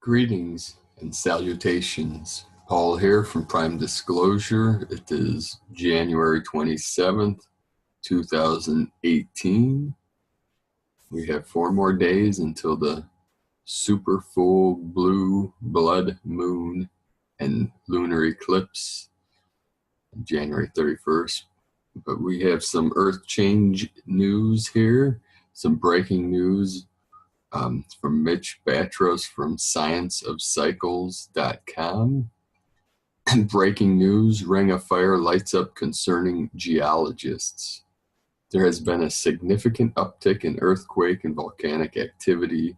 Greetings and salutations. Paul here from Prime Disclosure. It is January 27th, 2018. We have 4 more days until the super full blue blood moon and lunar eclipse on January 31st. But we have some earth change news here, some breaking news from Mitch Batros from scienceofcycles.com. Breaking news, ring of fire lights up concerning geologists. There has been a significant uptick in earthquake and volcanic activity.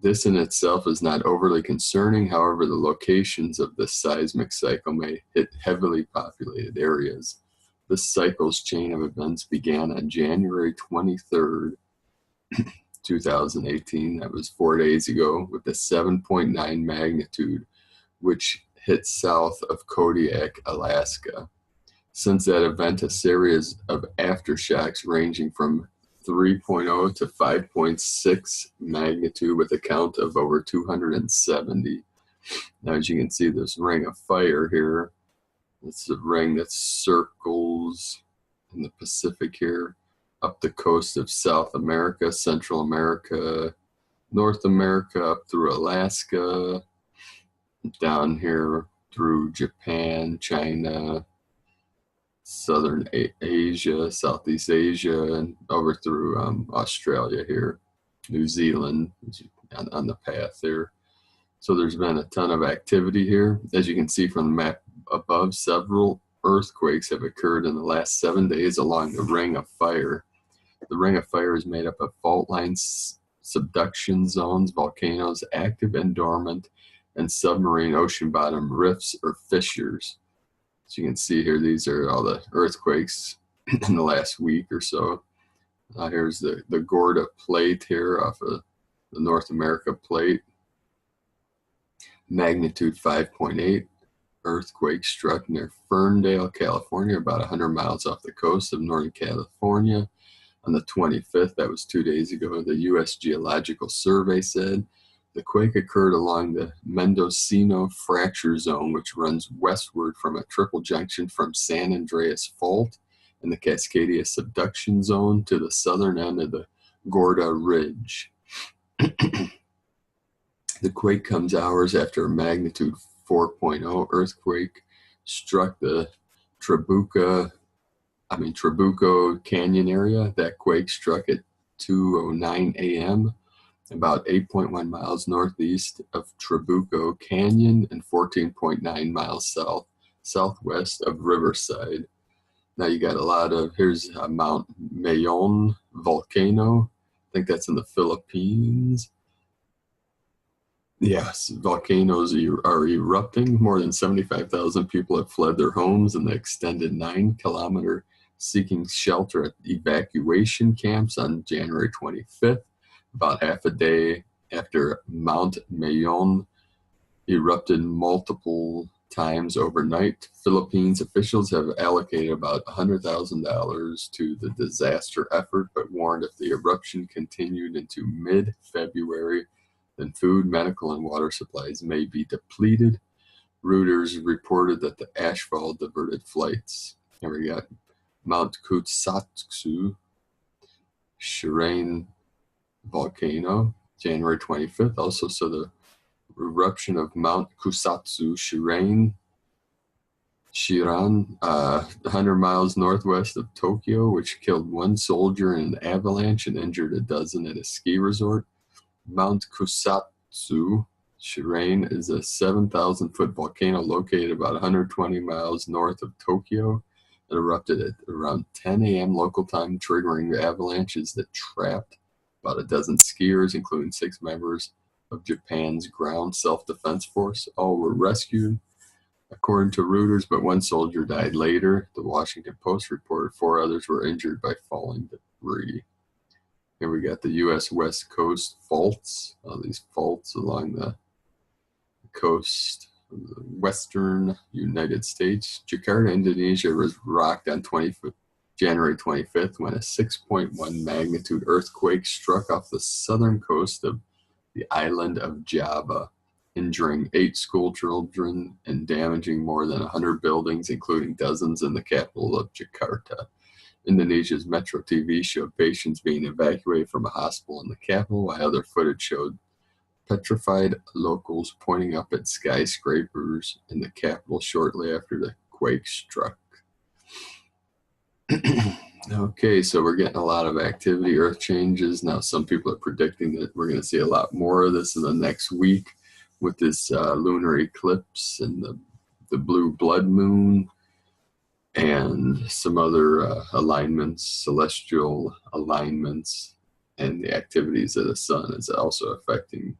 This in itself is not overly concerning. However, the locations of the seismic cycle may hit heavily populated areas. This cycle's chain of events began on January 23rd, 2018, that was 4 days ago, with a 7.9 magnitude, which hit south of Kodiak, Alaska. Since that event, a series of aftershocks ranging from 3.0 to 5.6 magnitude with a count of over 270. Now, as you can see, this ring of fire here, it's a ring that circles in the Pacific here, up the coast of South America, Central America, North America, up through Alaska, down here through Japan, China, Southern Asia, Southeast Asia, and over through Australia here, New Zealand on the path there. So there's been a ton of activity here. As you can see from the map above, several earthquakes have occurred in the last 7 days along the ring of fire. The ring of fire is made up of fault lines, subduction zones, volcanoes, active and dormant, and submarine ocean bottom rifts or fissures. As you can see here, these are all the earthquakes in the last week or so. Here's the Gorda plate here off of the North America plate. Magnitude 5.8 earthquake struck near Ferndale, California, about 100 miles off the coast of Northern California. On the 25th, that was 2 days ago, the U.S. Geological Survey said the quake occurred along the Mendocino Fracture Zone, which runs westward from a triple junction from San Andreas Fault and the Cascadia Subduction Zone to the southern end of the Gorda Ridge. The quake comes hours after a magnitude 4.0 earthquake struck the Trabuco Canyon area. That quake struck at 2:09 a.m., about 8.1 miles northeast of Trabuco Canyon and 14.9 miles southwest of Riverside. Now you got a lot of, here's Mount Mayon volcano. I think that's in the Philippines. Yes, volcanoes are erupting. More than 75,000 people have fled their homes in the extended 9-kilometer seeking shelter at evacuation camps on January 25th, about half a day after Mount Mayon erupted multiple times overnight. Philippines officials have allocated about $100,000 to the disaster effort, but warned if the eruption continued into mid-February, then food, medical, and water supplies may be depleted. Reuters reported that the ashfall diverted flights. Here we got Mount Kusatsu Shirane volcano, January 25th. Also saw the eruption of Mount Kusatsu Shirane, 100 miles northwest of Tokyo, which killed 1 soldier in an avalanche and injured a dozen at a ski resort. Mount Kusatsu Shirane is a 7,000-foot volcano located about 120 miles north of Tokyo. It erupted at around 10 a.m. local time, triggering the avalanches that trapped about a dozen skiers, including 6 members of Japan's ground self-defense force. All were rescued, according to Reuters, but 1 soldier died later. The Washington Post reported 4 others were injured by falling debris. Here we got the U.S. West Coast faults, all these faults along the coast of the western United States. Jakarta, Indonesia was rocked on January 25th when a 6.1 magnitude earthquake struck off the southern coast of the island of Java. injuring 8 school children and damaging more than 100 buildings, including dozens in the capital of Jakarta. Indonesia's Metro TV showed patients being evacuated from a hospital in the capital, while other footage showed petrified locals pointing up at skyscrapers in the capital shortly after the quake struck. Okay, so we're getting a lot of activity, earth changes. Now, some people are predicting that we're going to see a lot more of this in the next week with this lunar eclipse and the blue blood moon and some other alignments, celestial alignments, and the activities of the sun is also affecting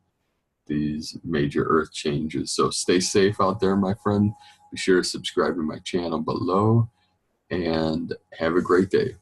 these major earth changes. So stay safe out there, my friend. Be sure to subscribe to my channel below and have a great day.